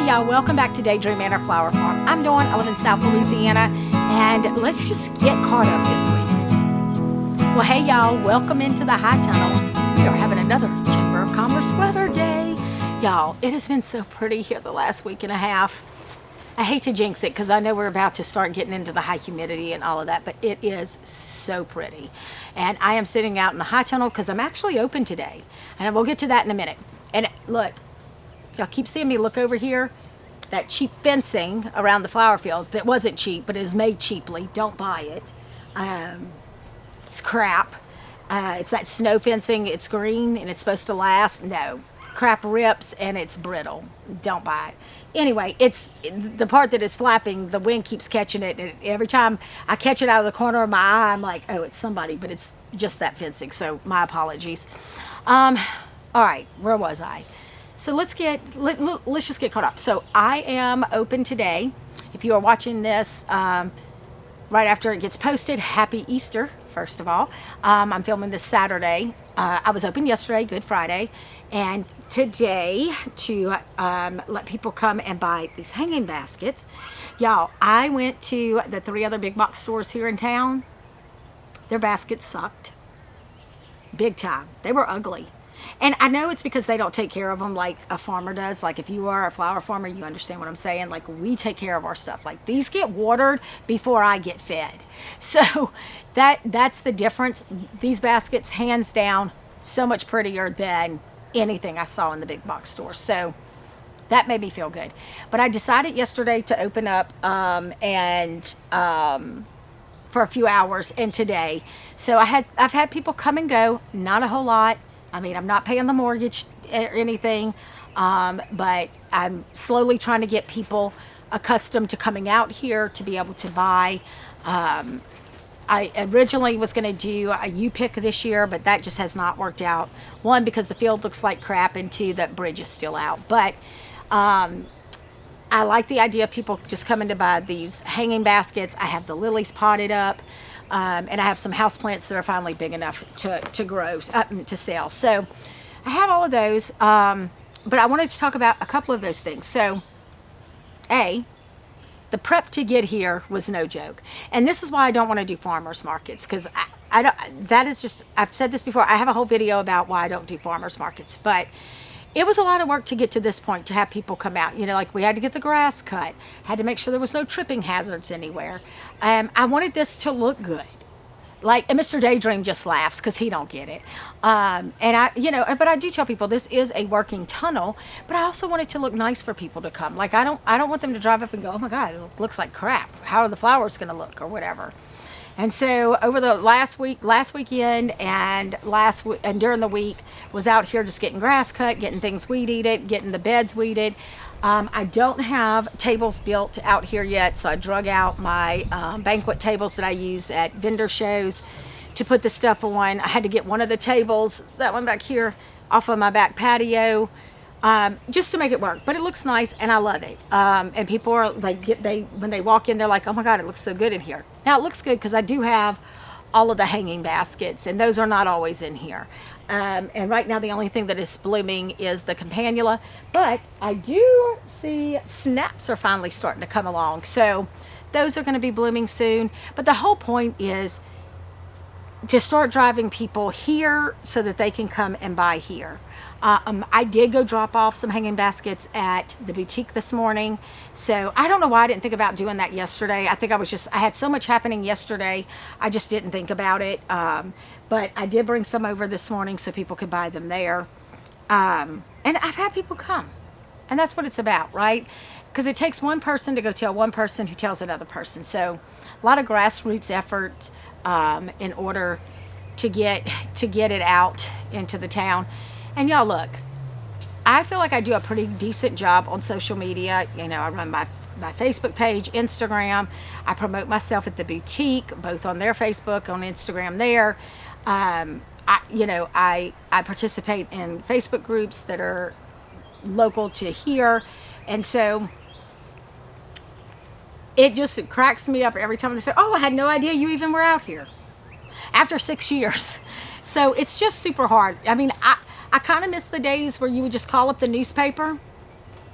Hey y'all, welcome back to Daydream Manor Flower Farm. I'm Dawn, I live in South Louisiana, and let's just get caught up this week. Well, hey y'all, welcome into the High Tunnel. We are having another Chamber of Commerce weather day. Y'all, it has been so pretty here the last week and a half. I hate to jinx it because I know we're about to start getting into the high humidity and all of that, but it is so pretty. And I am sitting out in the High Tunnel because I'm actually open today. And we'll get to that in a minute. And look, y'all keep seeing me look over here. That cheap fencing around the flower field that wasn't cheap, but is made cheaply. Don't buy it. It's crap. It's that snow fencing. It's green and it's supposed to last. No. Crap rips and it's brittle. Don't buy it. Anyway, it's the part that is flapping, the wind keeps catching it, and every time I catch it out of the corner of my eye, I'm like, oh, it's somebody, but it's just that fencing, so my apologies. All right, where was I? So let's just get caught up. So I am open today. If you are watching this right after it gets posted, happy Easter, first of all. I'm filming this Saturday. I was open yesterday, Good Friday, and today to let people come and buy these hanging baskets. Y'all, I went to the 3 other big box stores here in town. Their baskets sucked. Big time. They were ugly. And I know it's because they don't take care of them like a farmer does. Like if you are a flower farmer, you understand what I'm saying. Like we take care of our stuff. Like these get watered before I get fed. So that's the difference. These baskets, hands down, so much prettier than anything I saw in the big box store. So that made me feel good. But I decided yesterday to open up for a few hours, and today. So I've had people come and go, not a whole lot. I mean, I'm not paying the mortgage or anything, but I'm slowly trying to get people accustomed to coming out here to be able to buy. I originally was going to do a U-pick this year, but that just has not worked out. One, because the field looks like crap, and two, that bridge is still out. But I like the idea of people just coming to buy these hanging baskets. I have the lilies potted up. And I have some houseplants that are finally big enough to grow, to sell. So I have all of those, but I wanted to talk about a couple of those things. So, the prep to get here was no joke. And this is why I don't want to do farmers markets, because I've said this before, I have a whole video about why I don't do farmers markets, but it was a lot of work to get to this point, to have people come out. You know, like we had to get the grass cut, had to make sure there was no tripping hazards anywhere. I wanted this to look good. Like, and Mr. Daydream just laughs because he don't get it. But I do tell people this is a working tunnel, but I also want it to look nice for people to come. Like, I don't want them to drive up and go, oh my God, it looks like crap. How are the flowers going to look, or whatever. And so over the last weekend and during the week, was out here just getting grass cut, getting things weed-eated, getting the beds weeded. I don't have tables built out here yet, so I drug out my banquet tables that I use at vendor shows to put the stuff on. I had to get one of the tables, that one back here, off of my back patio, just to make it work. But it looks nice, and I love it. And people are like, when they walk in, they're like, oh my God, it looks so good in here. Now it looks good because I do have all of the hanging baskets, and those are not always in here. And right now the only thing that is blooming is the campanula, but I do see snaps are finally starting to come along. So those are going to be blooming soon. But the whole point is to start driving people here so that they can come and buy here. I did go drop off some hanging baskets at the boutique this morning. So I don't know why I didn't think about doing that yesterday. I think I had so much happening yesterday, I just didn't think about it. But I did bring some over this morning so people could buy them there. And I've had people come. And that's what it's about, right? Because it takes one person to go tell one person who tells another person. So a lot of grassroots effort in order to get it out into the town. And y'all, look, I feel like I do a pretty decent job on social media. You know, I run my Facebook page, Instagram. I promote myself at the boutique, both on their Facebook, on Instagram there. I participate in Facebook groups that are local to here. And so it just cracks me up every time they say, oh, I had no idea you even were out here. After 6 years. So it's just super hard. I mean, I kind of miss the days where you would just call up the newspaper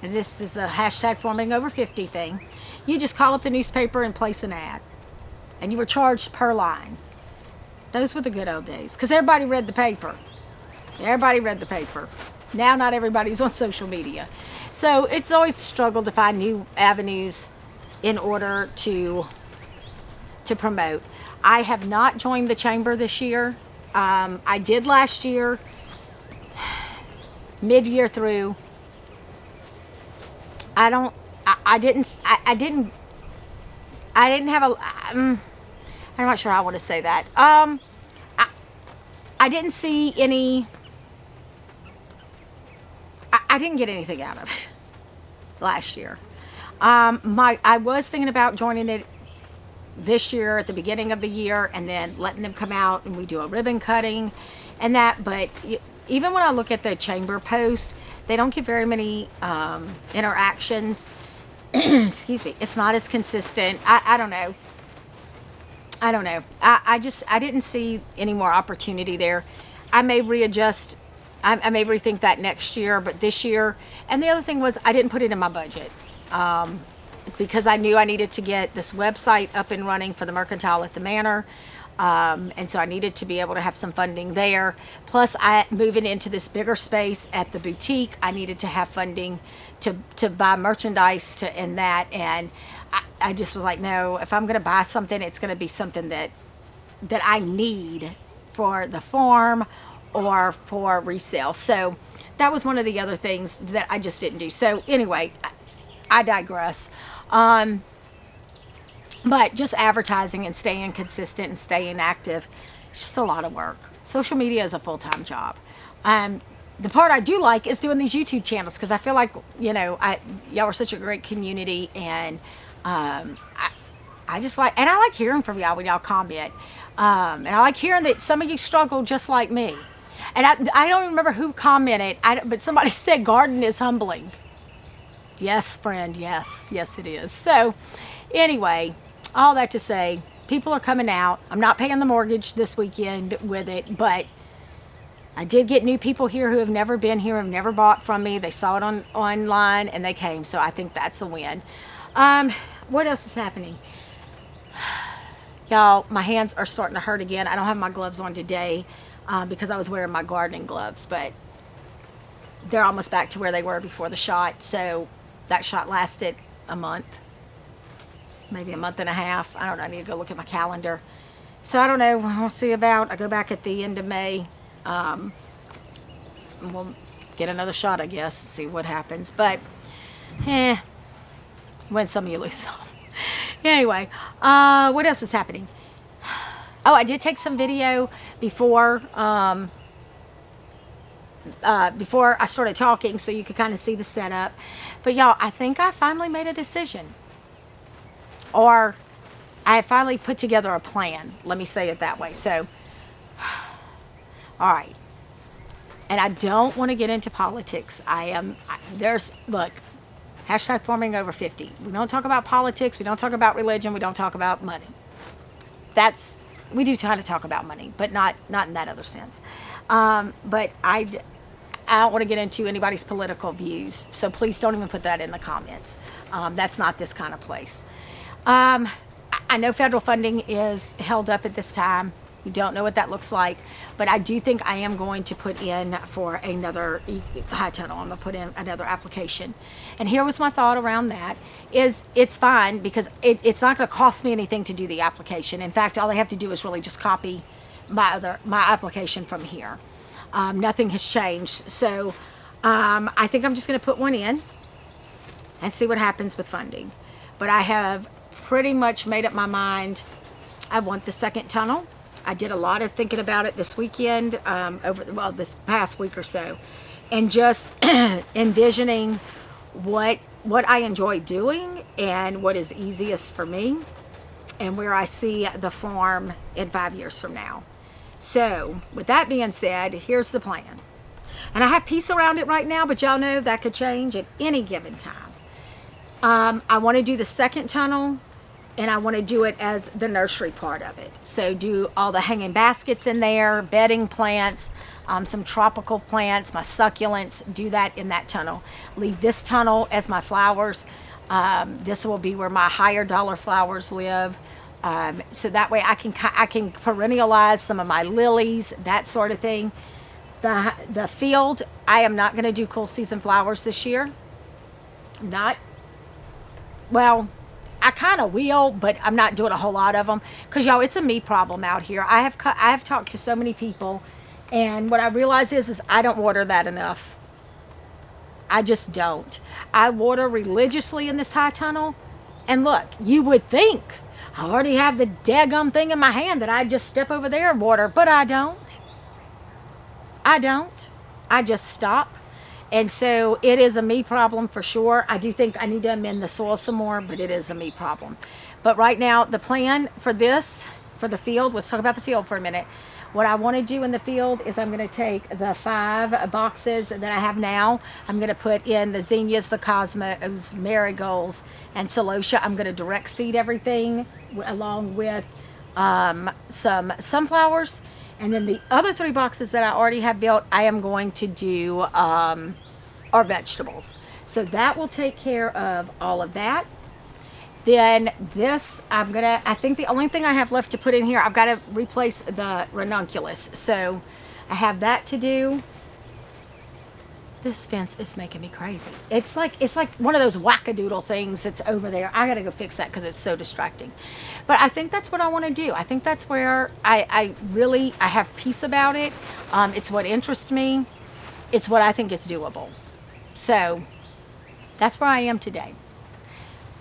and this is a hashtag Forming Over 50 thing, you just call up the newspaper and place an ad. And you were charged per line. Those were the good old days. Because everybody read the paper. Everybody read the paper. Now not everybody's on social media. So it's always a struggle to find new avenues in order to promote. I have not joined the chamber this year. I did last year, mid-year through. I'm not sure how I want to say that. I didn't see any, I didn't get anything out of it last year. I was thinking about joining it this year at the beginning of the year and then letting them come out and we do a ribbon cutting and that. But even when I look at the chamber post, they don't get very many interactions. Excuse me. It's not as consistent. I don't know. I didn't see any more opportunity there. I may readjust. I may rethink that next year, but this year. And the other thing was I didn't put it in my budget because I knew I needed to get this website up and running for the Mercantile at the Manor. And so I needed to be able to have some funding there. Plus, moving into this bigger space at the boutique, I needed to have funding to buy merchandise and that. And I just was like, no, if I'm going to buy something, it's going to be something that I need for the farm or for resale. So that was one of the other things that I just didn't do. So anyway, I digress. But just advertising and staying consistent and staying active, it's just a lot of work. Social media is a full-time job. The part I do like is doing these YouTube channels because I feel like, y'all are such a great community, and I just like, and I like hearing from y'all when y'all comment. And I like hearing that some of you struggle just like me. And I don't remember who commented, but somebody said garden is humbling. Yes, friend, yes, it is. So anyway, all that to say, people are coming out. I'm not paying the mortgage this weekend with it, but I did get new people here who have never been here, have never bought from me. They saw it online and they came. So I think that's a win. What else is happening? Y'all, my hands are starting to hurt again. I don't have my gloves on today because I was wearing my gardening gloves, but they're almost back to where they were before the shot. So that shot lasted a month, maybe a month and a half. I don't know. I need to go look at my calendar. So I don't know. We'll see about. I go back at the end of May. We'll get another shot, I guess, see what happens. But, win some, you lose some. Anyway, what else is happening? Oh, I did take some video before I started talking, so you could kind of see the setup. But y'all, I think I finally made a decision. Or I finally put together a plan. Let me say it that way. So, all right. And I don't want to get into politics. Look, hashtag Forming Over 50. We don't talk about politics. We don't talk about religion. We don't talk about money. We do kind of talk about money, but not in that other sense. But I don't want to get into anybody's political views. So please don't even put that in the comments. That's not this kind of place. I know federal funding is held up at this time. We don't know what that looks like, but I do think I am going to put in for another high tunnel. I'm going to put in another application. And here was my thought around that is it's fine because it's not going to cost me anything to do the application. In fact, all I have to do is really just copy my application from here. Nothing has changed. So I think I'm just going to put one in and see what happens with funding. But I have pretty much made up my mind. I want the second tunnel. I did a lot of thinking about it this weekend, this past week or so, and just envisioning what I enjoy doing and what is easiest for me and where I see the farm in 5 years from now. So with that being said, here's the plan. And I have peace around it right now, but y'all know that could change at any given time. I want to do the second tunnel and I want to do it as the nursery part of it. So do all the hanging baskets in there, bedding plants, some tropical plants, my succulents, do that in that tunnel. Leave this tunnel as my flowers. This will be where my higher dollar flowers live. So that way I can perennialize some of my lilies, that sort of thing. The field, I am not going to do cool season flowers this year. Not, well, I kind of will, but I'm not doing a whole lot of them because y'all, it's a me problem out here. I have talked to so many people, and what I realize is I don't water that enough. I just don't. I water religiously in this high tunnel, and look, you would think I already have the daggum thing in my hand that I just step over there and water, but I don't. I just stop. And so it is a me problem for sure. I do think I need to amend the soil some more, but it is a me problem. But right now, the plan for this, for the field, let's talk about the field for a minute. What I want to do in the field is I'm going to take the 5 boxes that I have now. I'm going to put in the zinnias, the cosmos, marigolds, and celosia. I'm going to direct seed everything along with some sunflowers. And then the other 3 boxes that I already have built, I am going to do our vegetables. So that will take care of all of that. Then this, I think the only thing I have left to put in here, I've got to replace the ranunculus. So I have that to do. This fence is making me crazy. It's like one of those wackadoodle things that's over there. I got to go fix that because it's so distracting. But I think that's what I want to do. I think that's where I have peace about it. It's what interests me. It's what I think is doable. So that's where I am today.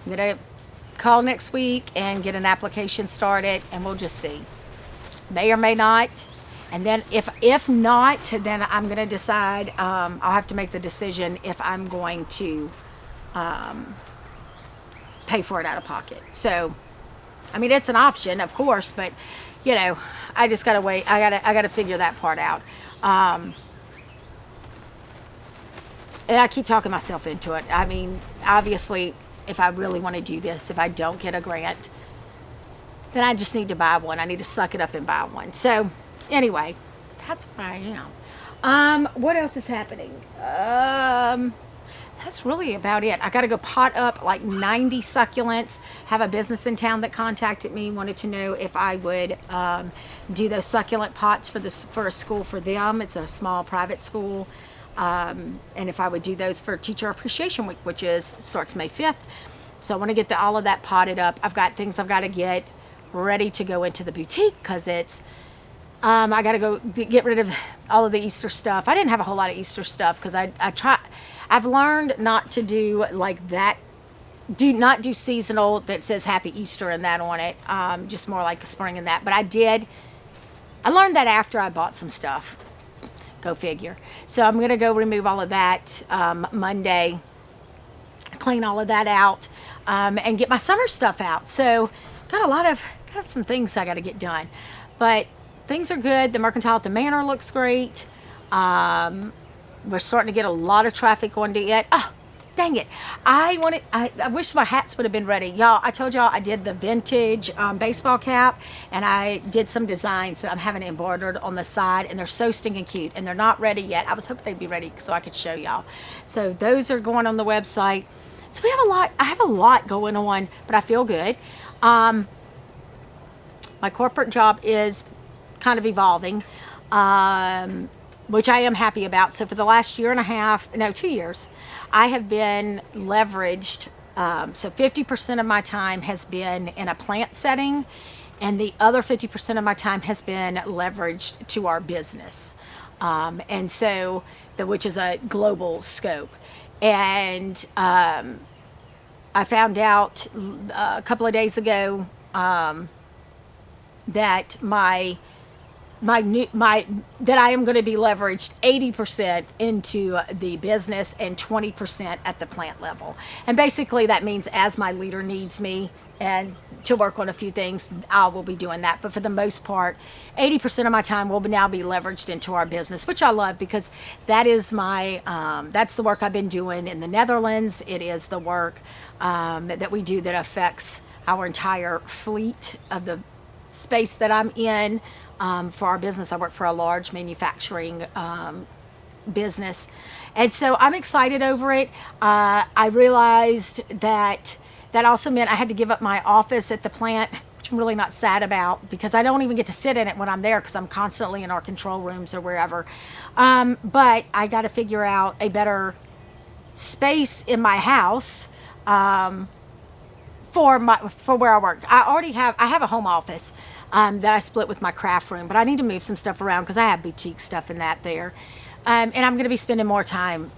I'm going to call next week and get an application started, and we'll just see. May or may not. And then if not, then I'm going to decide, I'll have to make the decision if I'm going to pay for it out of pocket. So, I mean, it's an option, of course, but, you know, I just got to wait. I got to figure that part out. And I keep talking myself into it. I mean, obviously, if I really want to do this, if I don't get a grant, then I just need to buy one. I need to suck it up and buy one. So, anyway, that's where I am. What else is happening? That's really about it. I got to go pot up like 90 succulents. Have a business in town that contacted me, wanted to know if I would do those succulent pots for a school for them. It's a small private school. And if I would do those for Teacher Appreciation Week, which starts May 5th. So I want to get all of that potted up. I've got things I've got to get ready to go into the boutique because it's I got to go get rid of all of the Easter stuff. I didn't have a whole lot of Easter stuff because I've learned not to do like that. Do not do seasonal that says Happy Easter and that on it. Just more like spring and that. But I learned that after I bought some stuff. Go figure. So I'm going to go remove all of that Monday, clean all of that out, and get my summer stuff out. So got some things I got to get done. But things are good. The Mercantile at the Manor looks great. We're starting to get a lot of traffic going to it. Oh, dang it. I wish my hats would have been ready. Y'all, I told y'all I did the vintage baseball cap, and I did some designs that I'm having embroidered on the side, and they're so stinking cute, and they're not ready yet. I was hoping they'd be ready so I could show y'all. So those are going on the website. So I have a lot going on, but I feel good. My corporate job is kind of evolving, which I am happy about. So for the last 2 years, I have been leveraged. So 50% of my time has been in a plant setting, and the other 50% of my time has been leveraged to our business. And so, which is a global scope. And I found out a couple of days ago that that I am going to be leveraged 80% into the business and 20% at the plant level. And basically that means as my leader needs me and to work on a few things, I will be doing that. But for the most part, 80% of my time will now be leveraged into our business, which I love because that is that's the work I've been doing in the Netherlands. It is the work that we do that affects our entire fleet of the space that I'm in for our business. I work for a large manufacturing business, and so I'm excited over it. I realized that also meant I had to give up my office at the plant, which I'm really not sad about, because I don't even get to sit in it when I'm there because I'm constantly in our control rooms or wherever. But I got to figure out a better space in my house for where I work. I have a home office that I split with my craft room, but I need to move some stuff around because I have boutique stuff in that there, and I'm going to be spending more time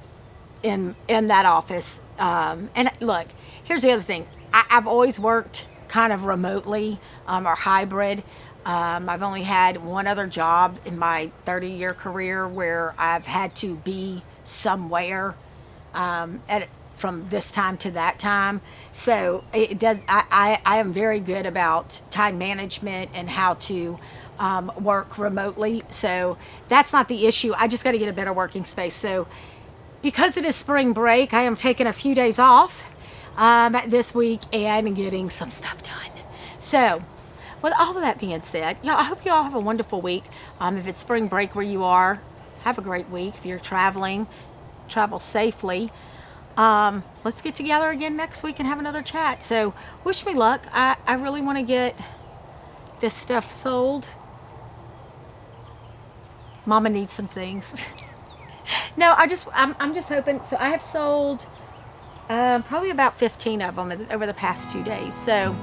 in that office. And look, here's the other thing. I've always worked kind of remotely or hybrid. I've only had one other job in my 30-year career where I've had to be somewhere from this time to that time. So it does. I am very good about time management and how to work remotely. So that's not the issue. I just got to get a better working space. So because it is spring break, I am taking a few days off this week and getting some stuff done. So with all of that being said, y'all, I hope you all have a wonderful week. If it's spring break where you are, have a great week. If you're traveling, travel safely. Let's get together again next week and have another chat. So wish me luck. I really want to get this stuff sold. Mama needs some things. No, I'm just hoping. So I have sold probably about 15 of them over the past 2 days. So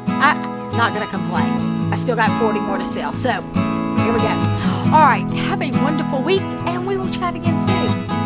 I'm not going to complain. I still got 40 more to sell. So here we go. All right. Have a wonderful week, and we will chat again soon.